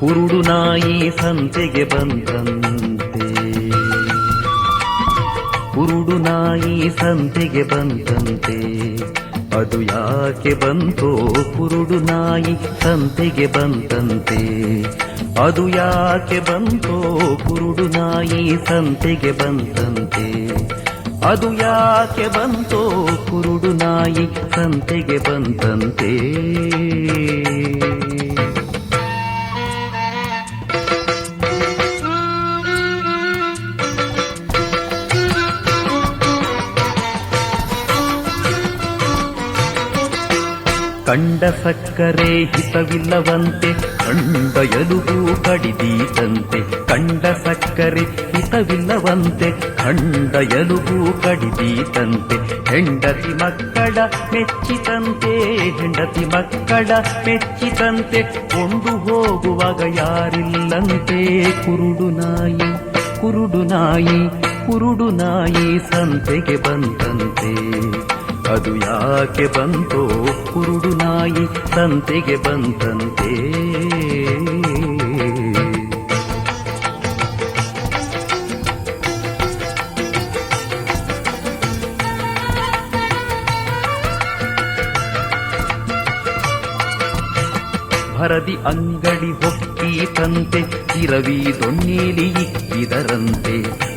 ಕುರುಡು ನಾಯಿ ಸಂತೆಗೆ ಬಂತಂತೆ. ಕುರುಡು ನಾಯಿ ಸಂತೆಗೆ ಬಂತಂತೆ. ಅದು ಯಾಕೆ ಬಂತೋ ಕುರುಡು ನಾಯಿ ಸಂತೆಗೆ ಬಂತಂತೆ. ಅದು ಯಾಕೆ ಬಂತೋ ಕುರುಡು ನಾಯಿ ಸಂತೆಗೆ ಬಂತಂತೆ. ಅದು ಯಾಕೆ ಬಂತೋ ಕುರುಡು ನಾಯಿ ಸಂತೆಗೆ ಬಂತಂತೆ. ಕಂಡ ಸಕ್ಕರೆ ಹಿತವಿಲ್ಲವಂತೆ, ಕಂಡ ಎಲುಬು ಕಡಿದೀತಂತೆ. ಕಂಡ ಸಕ್ಕರೆ ಹಿತವಿಲ್ಲವಂತೆ, ಕಂಡ ಎಲುಬು ಕಡಿದೀತಂತೆ. ಹೆಂಡತಿ ಮಕ್ಕಳ ಮೆಚ್ಚಿತಂತೆ, ಹೆಂಡತಿ ಮಕ್ಕಳ ಮೆಚ್ಚಿತಂತೆ. ಕೊಂಡು ಹೋಗುವಾಗ ಯಾರಿಲ್ಲಂತೆ. ಕುರುಡು ನಾಯಿ ಕುರುಡು ನಾಯಿ ಕುರುಡು ನಾಯಿ ಸಂತೆಗೆ ಬಂತಂತೆ. ಅದು ಯಾಕೆ ಬಂತೋ ಕುರುಡು ನಾಯಿ ಸಂತೆಗೆ ಬಂತಂತೆ. ಭರದಿ ಅಂಗಡಿ ಹೊಕ್ಕೀತಂತೆ, ಇರವಿ ದೊಣ್ಣೇಲಿ ಇಕ್ಕಿದರಂತೆ.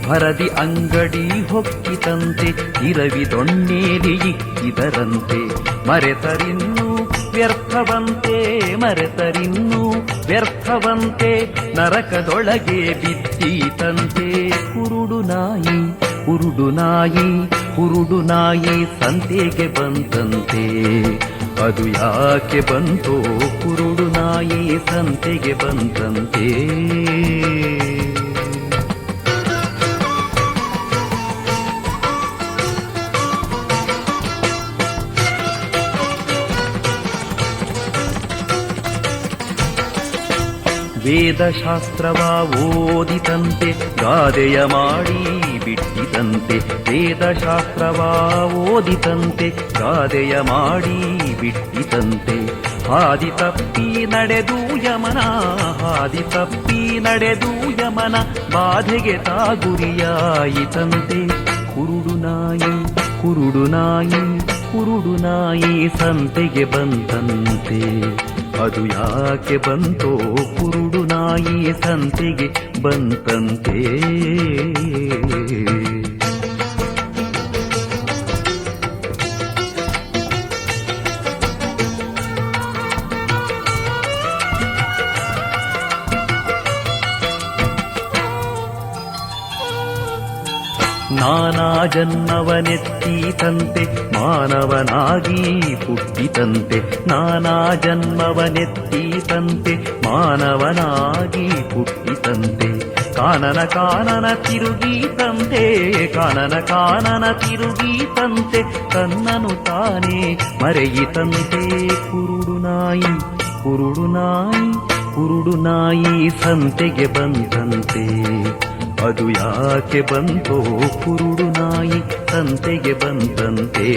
ಭರದಿ ಅಂಗಡಿ ಹೊಕ್ಕಿತಂತೆ, ಇರವಿ ದೊಣ್ಣೇಲಿ ಇಕ್ಕಿದರಂತೆ. ಮರೆತರಿನ್ನೂ ವ್ಯರ್ಥವಂತೆ, ಮರೆತರಿನ್ನೂ ವ್ಯರ್ಥವಂತೆ. ನರಕದೊಳಗೆ ಬಿದ್ದೀತಂತೆ. ಕುರುಡು ನಾಯಿ ಕುರುಡು ನಾಯಿ ಕುರುಡು ನಾಯಿ ಸಂತೆಗೆ ಬಂತಂತೆ. ಅದು ಯಾಕೆ ಬಂತೋ ಕುರುಡು ನಾಯಿ ಸಂತೆಗೆ ಬಂತಂತೆ. ವೇದಶಾಸ್ತ್ರವ ಓದಿತಂತೆ, ಗಾದೆಯ ಮಾಡಿ ಬಿಟ್ಟಿತಂತೆ. ವೇದಶಾಸ್ತ್ರವ ಓದಿತಂತೆ, ಗಾದೆಯ ಮಾಡಿ ಬಿಟ್ಟಿತಂತೆ. ಹಾದಿ ತಪ್ಪಿ ನಡೆದು ಯಮನ, ಹಾದಿ ತಪ್ಪಿ ನಡೆದು ಯಮನ. ಬಾಧೆಗೆ ತಾಗುರಿಯಾಯಿತಂತೆ. ಕುರುಡು ನಾಯಿ ಕುರುಡು ನಾಯಿ ಕುರುಡು ನಾಯಿ ಸಂತೆಗೆ ಬಂತಂತೆ. ಅದು ಯಾಕೆ ಬಂತೋ ಕುರುಡು ನಾಯಿ ಸಂತೆಗೆ ಬಂತಂತೆ. ನಾನಾ ಜನ್ಮವನೆತ್ತೀತಂತೆ, ಮಾನವನಾಗಿ ಹುಟ್ಟಿತಂತೆ. ನಾನಾ ಜನ್ಮವನೆತ್ತೀತಂತೆ, ಮಾನವನಾಗಿ ಹುಟ್ಟಿತಂತೆ. ಕಾನನ ಕಾನನ ತಿರುಗೀತಂತೆ, ಕಾನನ ಕಾನನ ತಿರುಗೀತಂತೆ. ತನ್ನನು ತಾನೇ ಮರೆಯಿತಂತೆ. ಕುರುಡು ನಾಯಿ ಕುರುಡು ನಾಯಿ ಕುರುಡು ನಾಯಿ ಸಂತೆಗೆ ಬಂತಂತೆ. ಅದು ಯಾಕೆ ಬಂತೋ ಕುರುಡು ನಾಯಿ ಸಂತೆಗೆ ಬಂತಂತೆ.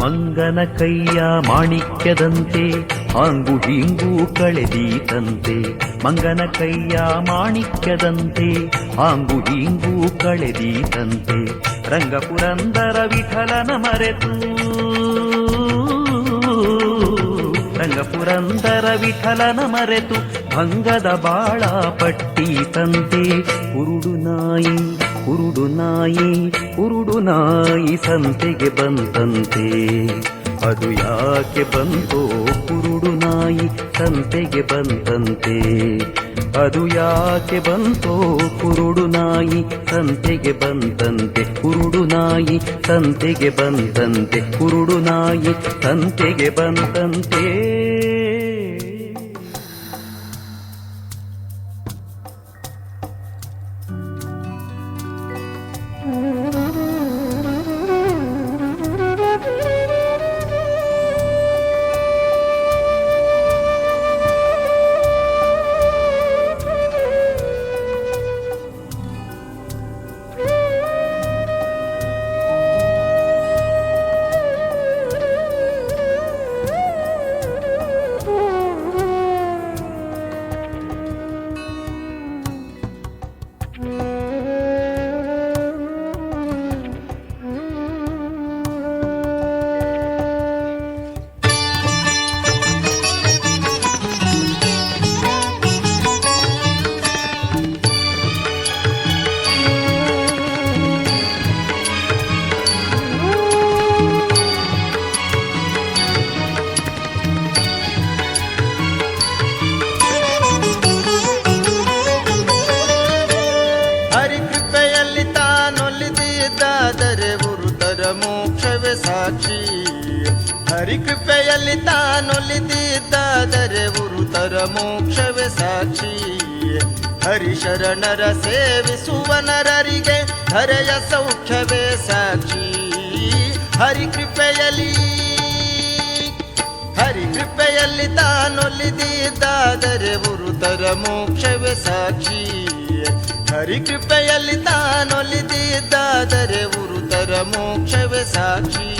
ಮಂಗನ ಕೈಯ ಮಾಣಿಕ್ಯದಂತೆ, ಹಾಂಗು ಹೀಂಗೂ ಕಳೆದೀತಂತೆ. ಮಂಗನ ಕೈಯ ಮಾಣಿಕ್ಯದಂತೆ, ಹಾಂಗು ಹೀಂಗೂ ಕಳೆದೀತಂತೆ. ರಂಗಪುರಂದರ ವಿಠಲನ ಮರೆತು, ರಂಗಪುರಂದರ ವಿಠಲನ ಮರೆತು. ಭಂಗದ ಬಾಳ ಪಟ್ಟೀತಂತೆ. ಕುರುಡು ನಾಯಿ ಕುರುಡು ನಾಯಿ ಕುರುಡು ನಾಯಿ ಸಂತೆಗೆ ಬಂತಂತೆ. ಅದು ಯಾಕೆ ಬಂತೋ ಕುರುಡು ನಾಯಿ ಸಂತೆಗೆ ಬಂತಂತೆ. ಅದು ಯಾಕೆ ಬಂತೋ ಕುರುಡು ನಾಯಿ ಸಂತೆಗೆ ಬಂತಂತೆ. ಕುರುಡು ನಾಯಿ ಸಂತೆಗೆ ಬಂತಂತೆ. ಕುರುಡು ನಾಯಿ ಸಂತೆಗೆ ಬಂತಂತೆ. ಹರಿಕೃಪೆಯಲ್ಲಿ ತಾನೊಲಿದಿದ್ದಾದರೆ ಉರುತರ ಮೋಕ್ಷವೇ ಸಾಕ್ಷಿ. ಹರಿಶರಣರ ಸೇವಿಸುವ ನರರಿಗೆ ಧರೆಯ ಸೌಖ್ಯವೇ ಸಾಕ್ಷಿ. ಹರಿಕೃಪೆಯಲ್ಲಿ ತಾನೊಲಿದಿದ್ದಾದರೆ ಉರುತರ ಮೋಕ್ಷವೇ ಸಾಕ್ಷಿ. ಹರಿಕೃಪೆಯಲ್ಲಿ ತಾನೊಲಿದಿದ್ದಾದರೆ ಉರುತರ ಮೋಕ್ಷವೇ ಸಾಕ್ಷಿ.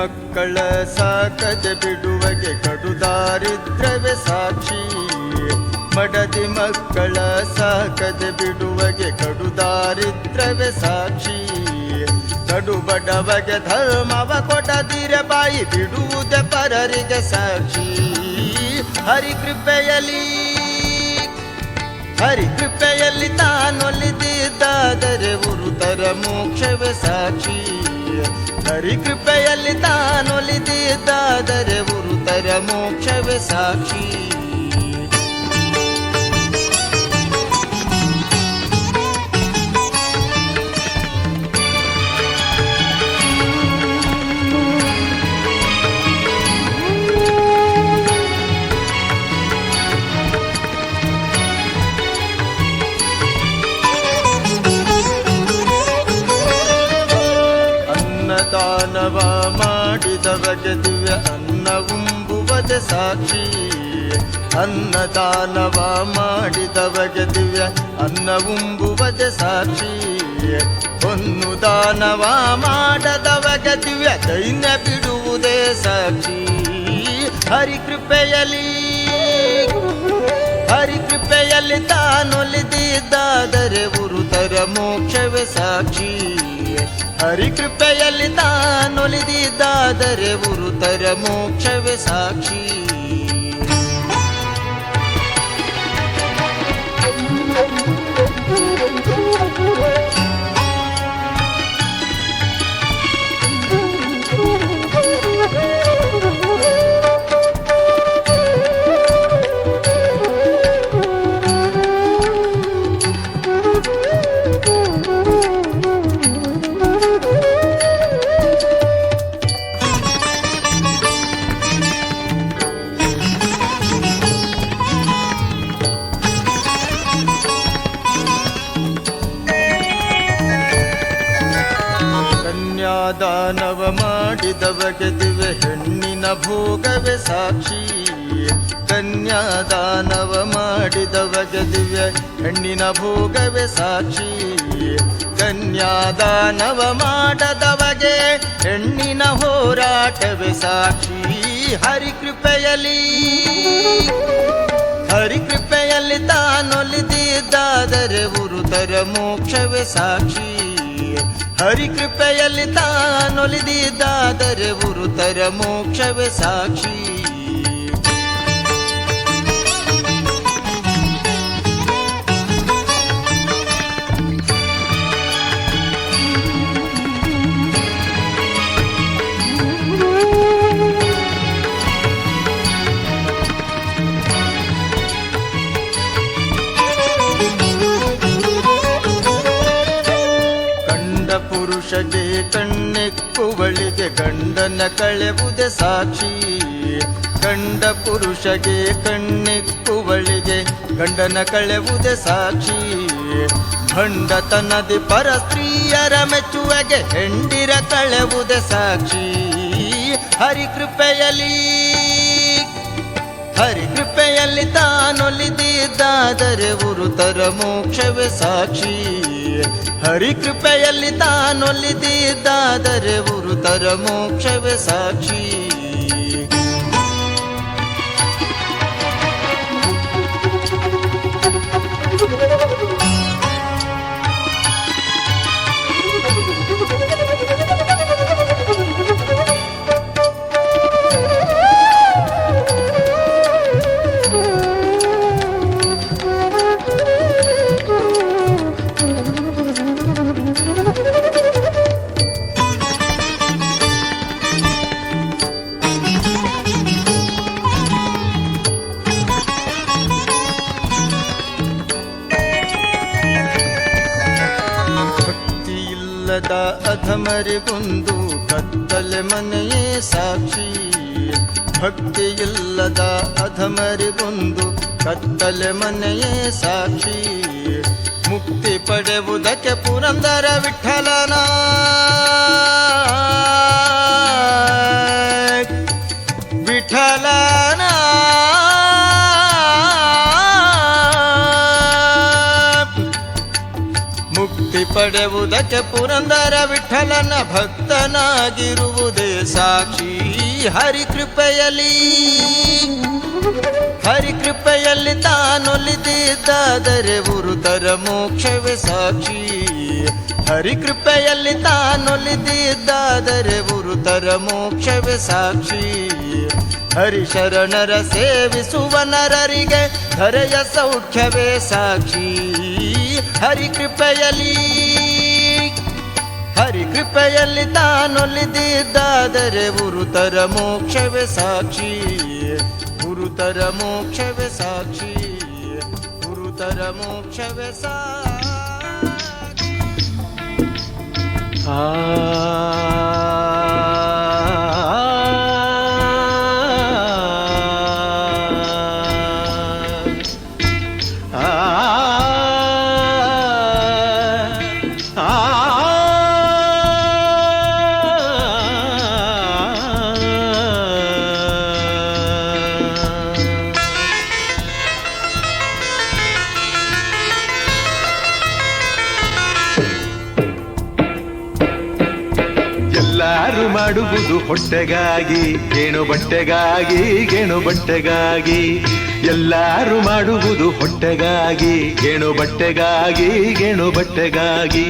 ಮಕ್ಕಳ ಸಾಕದೆ ಬಿಡುವಗೆ ಕಡು ದಾರಿದ್ರ್ಯವೇ ಸಾಕ್ಷಿ. ಮಡದಿ ಮಕ್ಕಳ ಸಾಕದೆ ಬಿಡುವಗೆ ಕಡು ದಾರಿದ್ರ್ಯವೇ ಸಾಕ್ಷಿ. ಕಡು ಬಡವಗೆ ಧರ್ಮವ ಕೊಡದಿರೆ ಬಾಯಿ ಬಿಡುವುದೇ ಪರರಿಗೆ ಸಾಕ್ಷಿ. ಹರಿಕೃಪೆಯಲ್ಲಿ ತಾನೊಲಿದಿದ್ದಾದರೆ ಉರುತರ ಮೋಕ್ಷವೇ ಸಾಕ್ಷಿ. ಹರಿಕೃಪೆಯಲ್ಲಿ ತಾನೊಲಿದಿದ್ದಾದರೆ ಉರುತರ ಮೋಕ್ಷವೇ ಸಾಕ್ಷಿ. ಅನ್ನದಾನವ ಮಾಡಿದವಗೆ ದಿವ್ಯ ಅನ್ನವುಂಬುವುದೇ ಸಾಕ್ಷಿ. ಅನ್ನದಾನವ ಮಾಡಿದವಗೆ ದಿವ್ಯ ಅನ್ನವುಂಬುವುದೇ ಸಾಕ್ಷಿ. ಹೊನ್ನು ದಾನವ ಮಾಡದವಗೆ ದಿವ್ಯ ದೈನ್ಯ ಬಿಡುವುದೇ ಸಾಕ್ಷಿ. ಹರಿಕೃಪೆಯಲ್ಲಿ ತಾನೊಲಿದಿದ್ದಾದರೆ ಉರುತರ ಮೋಕ್ಷವೇ ಸಾಕ್ಷಿ. ಹರಿಕೃಪೆಯಲ್ಲಿ ತಾನೊಲಿದಿದ್ದಾದರೆ ಉರುತರ ಮೋಕ್ಷವೇ ಸಾಕ್ಷಿ. ಕನ್ಯಾದಾನವ ಮಾಡಿದವಗೆ ದಿವ್ಯ ಹೆಣ್ಣಿನ ಭೋಗವೇ ಸಾಕ್ಷಿ. ಕನ್ಯಾದಾನವ ಮಾಡಿದವಗೆ ದಿವ್ಯ ಹೆಣ್ಣಿನ ಭೋಗವೇ ಸಾಕ್ಷಿ. ಕನ್ಯಾದಾನವ ಮಾಡದವಗೆ ಹೆಣ್ಣಿನ ಹೋರಾಟವೇ ಸಾಕ್ಷಿ. ಹರಿಕೃಪೆಯಲ್ಲಿ ತಾನೊಲಿದಿದ್ದಾದರೆ ಉರುತರ ಮೋಕ್ಷವೇ ಸಾಕ್ಷಿ. ಹರಿಕೃಪೆಯಲ್ಲಿ ತಾನೊಲಿದಿದ್ದಾದರೆ ಉರುತರ ಮೋಕ್ಷವೇ ಸಾಕ್ಷಿ. ಪುರುಷಗೆ ಕಣ್ಣೆಕ್ಕುವಳಿಗೆ ಗಂಡನ ಕಳೆವುದೇ ಸಾಕ್ಷಿ. ಗಂಡ ಪುರುಷಗೆ ಕಣ್ಣೆಕ್ಕುವಳಿಗೆ ಗಂಡನ ಕಳೆವುದೇ ಸಾಕ್ಷಿ. ಭಂಡತನದಿ ಪರ ಸ್ತ್ರೀಯರ ಮೆಚ್ಚುವಗೆ ಹೆಂಡಿರ ಕಳೆವುದೇ ಸಾಕ್ಷಿ. ಹರಿಕೃಪೆಯಲ್ಲಿ ತಾನೊಲಿದಿದ್ದಾದರೆ ಉರುತರ ಮೋಕ್ಷವೇ ಸಾಕ್ಷಿ. ಹರಿಕೃಪೆಯಲ್ಲಿ ತಾನೊಲಿದಿದ್ದಾದರೆ ಉರುತರ ಮೋಕ್ಷವೇ ಸಾಕ್ಷಿ. ಭಕ್ತಿಯಿಲ್ಲದ ಅಧಮರಿಗೊಂದು ಕತ್ತಲೆ ಮನೆಯೇ ಸಾಕ್ಷಿ. ಭಕ್ತಿಯಿಲ್ಲದ ಅಧಮರಿಗೊಂದು ಕತ್ತಲೆ ಮನೆಯೇ ಸಾಕ್ಷಿ. ಮುಕ್ತಿ ಪಡೆಯುವುದಕ್ಕೆ ಪುರಂದರ ವಿಠಲನ ವಿಠಲನ ಮುಕ್ತಿ ಪಡೆಯುವುದಕ್ಕೆ ಪುರಂದರ ವಿಠಲನ ಭಕ್ತನಾಗಿರುವುದೇ ಸಾಕ್ಷಿ. ಹರಿಕೃಪೆಯಲ್ಲಿ ಹರಿಕೃಪೆಯಲ್ಲಿ ತಾನೊಲಿದಿದ್ದಾದರೆ ಗುರುತರ ಮೋಕ್ಷವೇ ಸಾಕ್ಷಿ. ಹರಿಕೃಪೆಯಲ್ಲಿ ತಾನೊಲಿದಿದ್ದಾದರೆ ಗುರುತರ ಮೋಕ್ಷವೇ ಸಾಕ್ಷಿ. ಹರಿಶರಣರ ಸೇವಿಸುವ ನರರಿಗೆ ಧರೆಯ ಸೌಖ್ಯವೇ ಸಾಕ್ಷಿ. ಹರಿಕೃಪೆಯಲ್ಲಿ ಹರಿಕೃಪೆಯಲ್ಲಿ ತಾನೊಲಿದಿದ್ದಾದರೆ ಗುರುತರ ಮೋಕ್ಷವೇ ಸಾಕ್ಷಿ. ಗುರುತರ ಮೋಕ್ಷವೇ ಸಾಕ್ಷಿ. ಗುರುತರ ಮೋಕ್ಷವೇ ಸಾಕ್ಷಿ. ಎಲ್ಲಾರು ಮಾಡುವುದು ಹೊಟ್ಟೆಗಾಗಿ, ಗೇಣು ಬಟ್ಟೆಗಾಗಿ, ಗೇಣು ಬಟ್ಟೆಗಾಗಿ. ಎಲ್ಲಾರು ಮಾಡುವುದು ಹೊಟ್ಟೆಗಾಗಿ, ಗೇಣು ಬಟ್ಟೆಗಾಗಿ, ಗೇಣು ಬಟ್ಟೆಗಾಗಿ.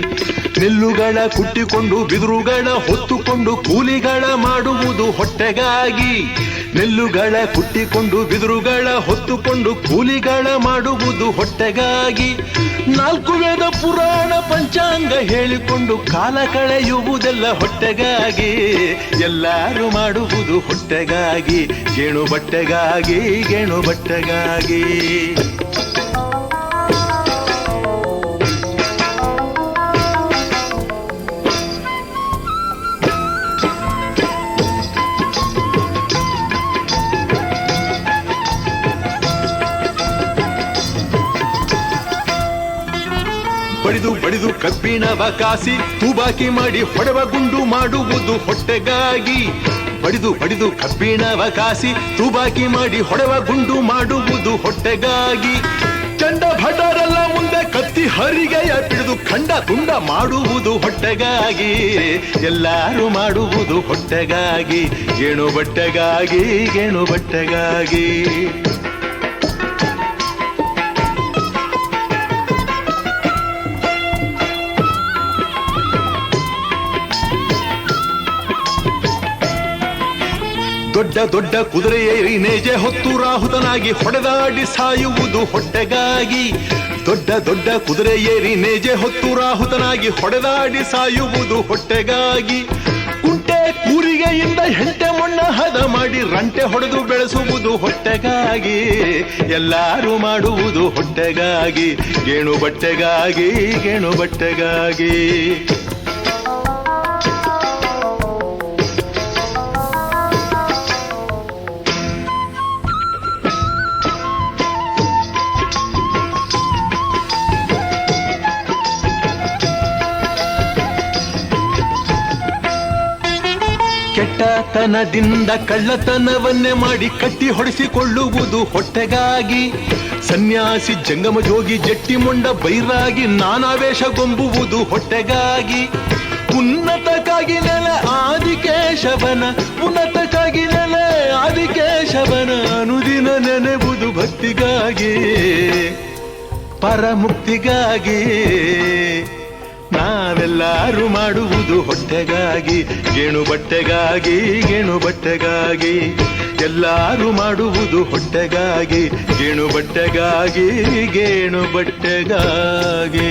ನೆಲ್ಲುಗಳ ಕುಟ್ಟಿಕೊಂಡು ಬಿದಿರುಗಳ ಹೊತ್ತುಕೊಂಡು ಕೂಲಿಗಳ ಮಾಡುವುದು ಹೊಟ್ಟೆಗಾಗಿ. ನೆಲ್ಲುಗಳ ಕುಟ್ಟಿಕೊಂಡು ಬಿದಿರುಗಳ ಹೊತ್ತುಕೊಂಡು ಕೂಲಿಗಳ ಮಾಡುವುದು ಹೊಟ್ಟೆಗಾಗಿ. ನಾಲ್ಕು ವೇದ ಪುರಾಣ ಪಂಚಾಂಗ ಹೇಳಿಕೊಂಡು ಕಾಲ ಕಳೆಯುವುದೆಲ್ಲ ಹೊಟ್ಟೆಗಾಗಿ. ಎಲ್ಲಾರು ಮಾಡುವುದು ಹೊಟ್ಟೆಗಾಗಿ, ಗೇಣು ಬಟ್ಟೆಗಾಗಿ, ಗೇಣು ಬಟ್ಟೆಗಾಗಿ. ಬಡಿದು ಬಡಿದು ಕಬ್ಬಿಣವ ಕಾಸಿ ತೂಬಾಕಿ ಮಾಡಿ ಹೊಡೆವ ಗುಂಡು ಮಾಡುವುದು ಹೊಟ್ಟೆಗಾಗಿ. ಬಡಿದು ಬಡಿದು ಕಬ್ಬಿಣವ ಕಾಸಿ ತೂಬಾಕಿ ಮಾಡಿ ಹೊಡೆವ ಗುಂಡು ಮಾಡುವುದು ಹೊಟ್ಟೆಗಾಗಿ. ಚಂಡ ಭಟರೆಲ್ಲ ಮುಂದೆ ಕತ್ತಿ ಹರಿಗೆಯ ಬಿಡಿದು ಖಂಡ ತುಂಡ ಮಾಡುವುದು ಹೊಟ್ಟೆಗಾಗಿ. ಎಲ್ಲಾರು ಮಾಡುವುದು ಹೊಟ್ಟೆಗಾಗಿ, ಗೇಣು ಬಟ್ಟೆಗಾಗಿ, ಗೇಣು ಬಟ್ಟೆಗಾಗಿ. ದೊಡ್ಡ ದೊಡ್ಡ ಕುದುರೆಯೇರಿ ನೇಜೆ ಹೊತ್ತು ರಾಹುತನಾಗಿ ಹೊಡೆದಾಡಿ ಸಾಯುವುದು ಹೊಟ್ಟೆಗಾಗಿ. ದೊಡ್ಡ ದೊಡ್ಡ ಕುದುರೆಯೇರಿ ನೇಜೆ ಹೊತ್ತು ರಾಹುತನಾಗಿ ಹೊಡೆದಾಡಿ ಸಾಯುವುದು ಹೊಟ್ಟೆಗಾಗಿ. ಕುಂಟೆ ಕೂರಿಗೆಯಿಂದ ಹೆಂಟೆ ಮಣ್ಣ ಹದ ಮಾಡಿ ರಂಟೆ ಹೊಡೆದು ಬೆಳೆಸುವುದು ಹೊಟ್ಟೆಗಾಗಿ. ಎಲ್ಲಾರು ಮಾಡುವುದು ಹೊಟ್ಟೆಗಾಗಿ, ಗೇಣು ಬಟ್ಟೆಗಾಗಿ, ಗೇಣು ಬಟ್ಟೆಗಾಗಿ. ಕೆಟ್ಟತನದಿಂದ ಕಳ್ಳತನವನ್ನೇ ಮಾಡಿ ಕಟ್ಟಿ ಹೊಡೆಸಿಕೊಳ್ಳುವುದು ಹೊಟ್ಟೆಗಾಗಿ. ಸನ್ಯಾಸಿ ಜಂಗಮ ಜೋಗಿ ಜಟ್ಟಿ ಮೊಂಡ ಬೈರಾಗಿ ನಾನಾವೇಶಗೊಂಬುವುದು ಹೊಟ್ಟೆಗಾಗಿ. ಉನ್ನತಕ್ಕಾಗಿ ನೆಲೆ ಆದಿಕೇಶವನ, ಉನ್ನತಕ್ಕಾಗಿ ನೆಲೆ ಆದಿಕೇಶವನ ಅನುದಿನ ನೆನೆಬುದು ಭಕ್ತಿಗಾಗಿ. ಪರಮುಕ್ತಿಗಾಗಿ ನಾವೆಲ್ಲರೂ ಮಾಡುವುದು ಹೊಟ್ಟೆಗಾಗಿ, ಗೇಣು ಬಟ್ಟೆಗಾಗಿ, ಗೇಣು ಬಟ್ಟೆಗಾಗಿ. ಎಲ್ಲರೂ ಮಾಡುವುದು ಹೊಟ್ಟೆಗಾಗಿ, ಗೇಣು ಬಟ್ಟೆಗಾಗಿ, ಗೇಣು ಬಟ್ಟೆಗಾಗಿ.